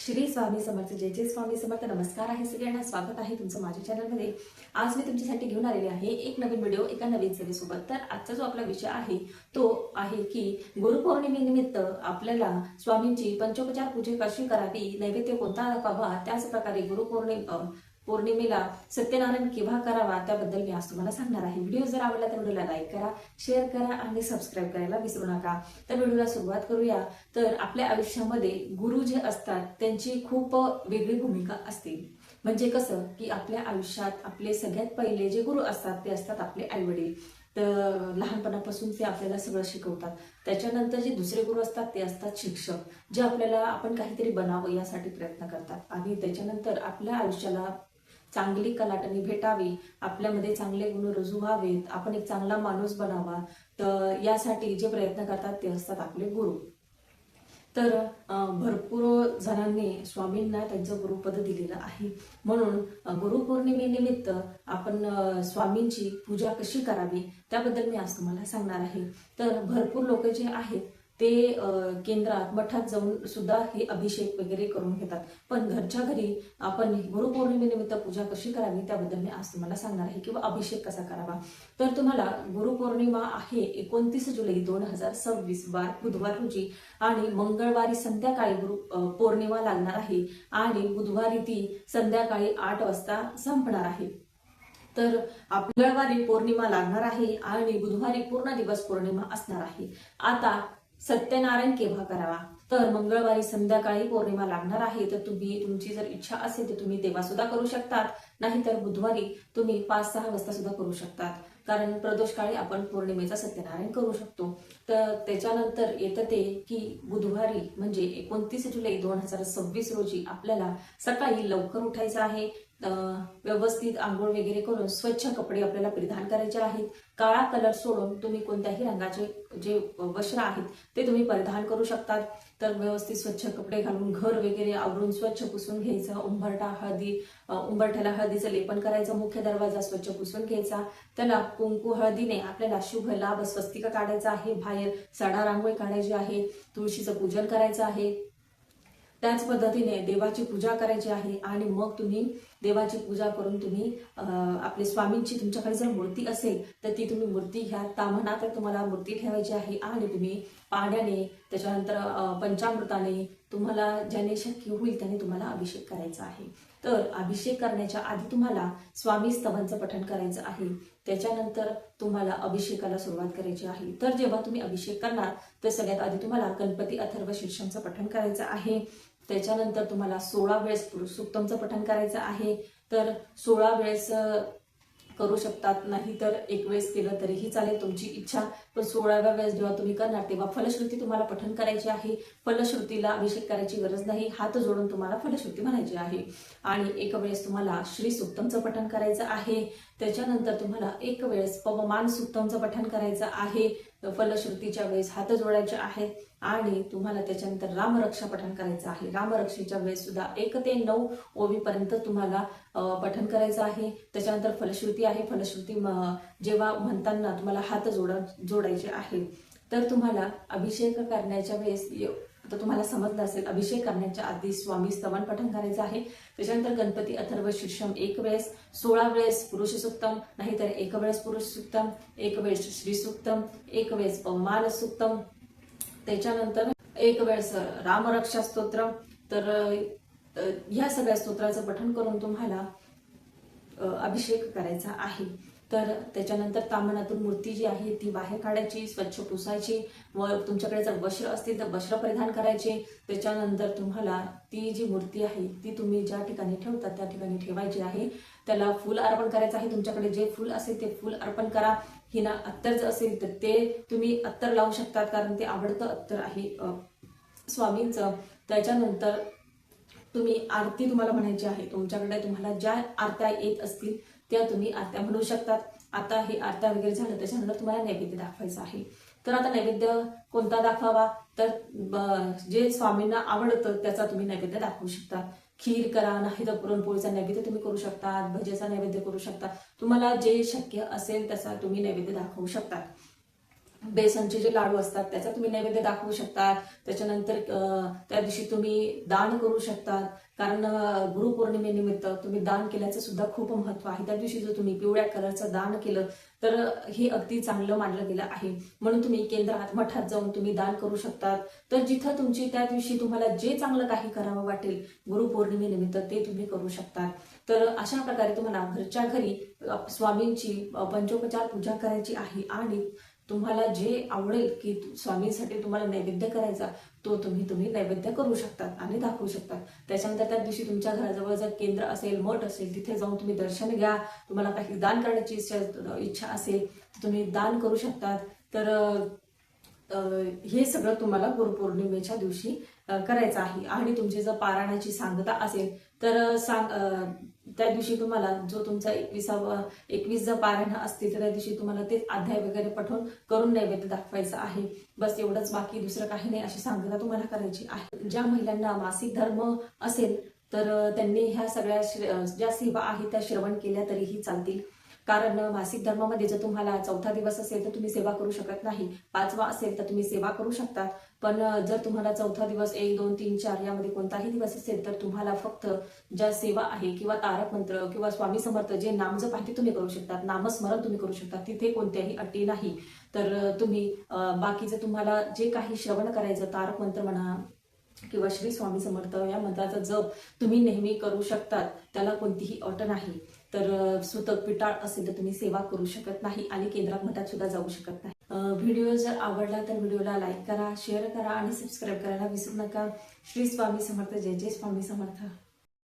श्री स्वामी समर्थ, जय जय स्वामी समर्थ. नमस्कार आहे सगळ्यांना, स्वागत आहे तुमचं माझ्या चॅनलमध्ये. आज मी तुमच्यासाठी घेऊन आलेले आहे एक नवीन व्हिडिओ एका नवीन सेवेसोबत. तर आजचा जो आपला विषय आहे तो आहे की गुरुपौर्णिमेनिमित्त आपल्याला स्वामींची पंचोपचार पूजा कशी करावी, नैवेद्य कोणता दाखवावा, त्याच प्रकारे पौर्णिमेला सत्यनारायण केव्हा करावा त्याबद्दल मी आज तुम्हाला सांगणार आहे. व्हिडिओ जर आवडला तर व्हिडिओला लाईक करा, शेअर करा आणि सबस्क्राईब करायला विसरू नका. तर व्हिडिओला सुरुवात करूया. तर आपल्या आयुष्यामध्ये गुरु जे असतात त्यांची खूप वेगळी भूमिका असते. म्हणजे कसं की आपल्या आयुष्यात आपले सगळ्यात पहिले जे गुरु असतात ते असतात आपले आई वडील. तर लहानपणापासून ते आपल्याला सगळं शिकवतात. त्याच्यानंतर जे दुसरे गुरु असतात ते असतात शिक्षक, जे आपल्याला आपण काहीतरी बनावं यासाठी प्रयत्न करतात. आणि त्याच्यानंतर आपल्या आयुष्याला चांगली कलाटणी भेटावी, आपल्यामध्ये चांगले गुण रुजू व्हावेत, आपण एक चांगला माणूस बनावा, तर यासाठी जे प्रयत्न करतात ते असतात आपले गुरु. तर भरपूर जणांनी स्वामींना त्यांचं गुरुपद दिलेलं आहे. म्हणून गुरुपौर्णिमेनिमित्त आपण स्वामींची पूजा कशी करावी त्याबद्दल मी आज तुम्हाला सांगणार आहे. तर भरपूर लोक जे आहेत ते केंद्रात मठात जाऊन सुद्धा हे अभिषेक वगैरे करून घेतात. पण घरच्या घरी आपण गुरुपौर्णिमेनिमित्त पूजा कशी करावी त्याबद्दल मी आज तुम्हाला सांगणार आहे, किंवा अभिषेक कसा करावा. तर तुम्हाला गुरुपौर्णिमा आहे 29 जुलै 2026 बुधवार रोजी, आणि मंगळवारी संध्याकाळी पौर्णिमा लागणार आहे, आणि बुधवारी ती संध्याकाळी 8 वाजता संपणार आहे. तर मंगळवारी पौर्णिमा लागणार आहे आणि बुधवारी पूर्ण दिवस पौर्णिमा असणार आहे. आता सत्यनारायण केव्हा करावा, तर मंगळवारी संध्याकाळी पौर्णिमा लागणार आहे. तर तुम्ही तुमची जर इच्छा असेल तर तुम्ही तेव्हा सुद्धा करू शकतात, नाहीतर बुधवारी तुम्ही 5-6 वाजता सुद्धा करू शकतात. कारण प्रदोष काळी आपण पौर्णिमेचा सत्यनारायण करू शकतो. तर त्याच्यानंतर येतं ते की बुधवारी म्हणजे 29 जुलै 2026 रोजी आपल्याला सकाळी लवकर उठायचं आहे. व्यवस्थित आंघोळ वगैरे करून स्वच्छ कपडे आपल्याला परिधान करायचे आहेत. काळा कलर सोडून तुम्ही कोणत्याही रंगाचे जे वस्त्र आहेत ते तुम्ही परिधान करू शकतात. तर व्यवस्थित स्वच्छ कपडे घालून घर वगैरे आवरून स्वच्छ पुसून घ्यायचं. उंबरठ्याला हळदीचं लेपन करायचं. मुख्य दरवाजा स्वच्छ पुसून घ्यायचा. त्याला कुंकू हळदीने आपल्याला शुभ लाभ स्वस्तिक काढायचा आहे. बाहेर सडा रांगोळी काढायची आहे. तुळशीचं पूजन करायचं आहे. त्याच पद्धतीने देवाची पूजा करायची आहे. आणि मग तुम्ही देवाची पूजा करून तुम्ही आपले स्वामींची तुमच्याकडे जर मूर्ती असेल तर ती तुम्ही मूर्ती घ्या. ताम्हणा तर तुम्हाला मूर्ती ठेवायची आहे, आणि तुम्ही पाण्याने त्याच्यानंतर पंचामृताने तुम्हाला ज्याने शक्य होईल त्याने तुम्हाला अभिषेक करायचा आहे. तर अभिषेक करण्याच्या आधी तुम्हाला स्वामी स्तवांचं पठण करायचं आहे. त्याच्यानंतर तुम्हाला अभिषेकाला सुरुवात करायची आहे. तर जेव्हा तुम्ही अभिषेक करणार तर सगळ्यात आधी तुम्हाला गणपती अथर्व शीर्षांचं पठण करायचं आहे. त्याच्यानंतर तुम्हाला 16 वेळेस पुरुष सूक्तमचं पठण करायचं आहे. तर 16 वेळेस करू शकतात, नाही तर एक वेळेस केलं तरीही चालेल, तुमची इच्छा. पण 16व्या वेळेस जेव्हा तुम्ही करणार तेव्हा फलश्रुती तुम्हाला पठण करायची आहे. फलश्रुतीला अभिषेक करायची गरज नाही, हात जोडून तुम्हाला फलश्रुती म्हणायची आहे. आणि एक वेळेस तुम्हाला श्री सूक्तमचं पठण करायचं आहे. त्याच्यानंतर तुम्हाला एक वेळेस पवमान सूक्तमचं पठण करायचं आहे. फलश्रुतीच्या वेळेस हात जोडायचे आहेत. आणि तुम्हाला त्याच्यानंतर रामरक्षा पठण करायचं आहे. रामरक्षेच्या वेळेस सुद्धा 1 ते 9 ओवीपर्यंत तुम्हाला पठण करायचं आहे. त्याच्यानंतर फलश्रुती आहे. फलश्रुती जेव्हा म्हणताना तुम्हाला हात जोडायचे आहे. तर तुम्हाला अभिषेक करण्याच्या वेळेस तर तुम्हाला समजलं असेल, अभिषेक करण्याच्या आधी स्वामी स्तवन पठण करायचं आहे. त्याच्यानंतर गणपती अथर्व शीर्षम एक वेळेस, 16 वेळेस पुरुष सूक्तम, नाहीतर एक वेळेस पुरुष सूक्तम, एक वेळेस श्री सूक्तम, एक वेळेस पवमान सूक्तम, त्याच्यानंतर एक वेळेस रामरक्षा स्तोत्र. तर ह्या सगळ्या स्तोत्राचं पठण करून तुम्हाला अभिषेक करायचा आहे. तर त्याच्यानंतर ताम्हणातून मूर्ती जी आहे ती बाहेर काढायची, स्वच्छ पुसायची, व तुमच्याकडे जर वस्त्र असतील तर वस्त्र परिधान करायचे. त्याच्यानंतर तुम्हाला ती जी मूर्ती आहे ती तुम्ही ज्या ठिकाणी ठेवतात त्या ठिकाणी ठेवायची आहे. त्याला फूल अर्पण करायचं आहे. तुमच्याकडे जे फूल असेल ते फूल अर्पण करा. हिना अत्तर जर असेल तर ते तुम्ही अत्तर लावू शकतात, कारण ते आवडतं अत्तर आहे स्वामींचं. त्याच्यानंतर तुम्ही आरती तुम्हाला म्हणायची आहे. तुमच्याकडे तुम्हाला ज्या आरत्या येत असतील त्या तुम्ही आरत्या म्हणू शकतात. आता हे आरत्या वगैरे झालं त्याच्यानंतर तुम्हाला नैवेद्य दाखवायचं आहे. तर आता नैवेद्य कोणता दाखवावा, तर जे स्वामींना आवडतं त्याचा तुम्ही नैवेद्य दाखवू शकता. खीर करा, नाही तर पुरणपोळीचा नैवेद्य तुम्ही करू शकता, भजेचा नैवेद्य करू शकता. तुम्हाला जे शक्य असेल तसा तुम्ही नैवेद्य दाखवू शकता. बेसनचे जे लाडू असतात त्याचा तुम्ही नैवेद्य दाखवू शकता. त्याच्यानंतर त्या दिवशी तुम्ही दान करू शकता, कारण गुरुपौर्णिमेनिमित्त तुम्ही दान केल्याचं सुद्धा खूप महत्व आहे. त्या दिवशी जर तुम्ही पिवळ्या कलरचं दान केलं तर हे अगदी चांगलं मानलं गेलं आहे. म्हणून तुम्ही केंद्रात मठात जाऊन तुम्ही दान करू शकता. तर जिथं तुमची त्या दिवशी तुम्हाला जे चांगलं काही करावं वाटेल गुरुपौर्णिमेनिमित्त ते तुम्ही करू शकता. तर अशा प्रकारे तुम्हाला घरच्या घरी स्वामींची पंचोपचार पूजा करायची आहे आणि तुम्हाला जे आवडेल की स्वामींसाठी तुम्हाला नैवेद्य करायचा तो तुम्ही नैवेद्य करू शकतात आणि दाखवू शकतात. त्याच्यानंतर त्या दिवशी तुमच्या घराजवळ जर केंद्र असेल, मठ असेल, तिथे जाऊन तुम्ही दर्शन घ्या. तुम्हाला काही दान करण्याची इच्छा असेल तर तुम्ही दान करू शकतात. तर हे सगळं तुम्हाला गुरुपौर्णिमेच्या दिवशी करायचं आहे. आणि तुमची जर पारायणाची सांगता असेल तर त्या दिवशी तुम्हाला जो तुमचा 21 जर पारायण असतील तर त्या दिवशी तुम्हाला ते अध्याय वगैरे पठवून करून नैवेद्य दाखवायचं आहे. बस एवढंच, बाकी दुसरं काही नाही. अशी सांगता तुम्हाला करायची आहे. ज्या महिलांना मासिक धर्म असेल तर त्यांनी ह्या सगळ्या ज्या सेवा आहेत त्या श्रवण केल्या तरीही चालतील. कारण मासिक धर्मामध्ये जर तुम्हाला 4था दिवस असेल तर तुम्ही सेवा करू शकत नाही. 5वा असेल तर तुम्ही सेवा करू शकता. पण जर तुम्हाला 4था दिवस 1, 2, 3, 4 यामध्ये कोणताही दिवस असेल तर तुम्हाला फक्त ज्या सेवा आहे किंवा तारक मंत्र किंवा स्वामी समर्थ जे नामजप आहे ते तुम्ही करू शकता. नामस्मरण तुम्ही करू शकता. तिथे कोणत्याही अटी नाही. तर तुम्ही बाकीचं तुम्हाला जे काही श्रवण करायचं, तारक मंत्र म्हणा किंवा श्री स्वामी समर्थ या मंत्राचा जप तुम्ही नेहमी करू शकतात. त्याला कोणतीही अट नाही. तर सुतक पिटाळ असेल तर तुम्ही सेवा करू शकत नाही आणि केंद्रात मठात सुद्धा जाऊ शकत नाही. व्हिडिओ जर आवडला तर व्हिडिओला लाईक करा, शेअर करा आणि सबस्क्राईब करायला विसरू नका. श्री स्वामी समर्थ. जय जय स्वामी समर्थ.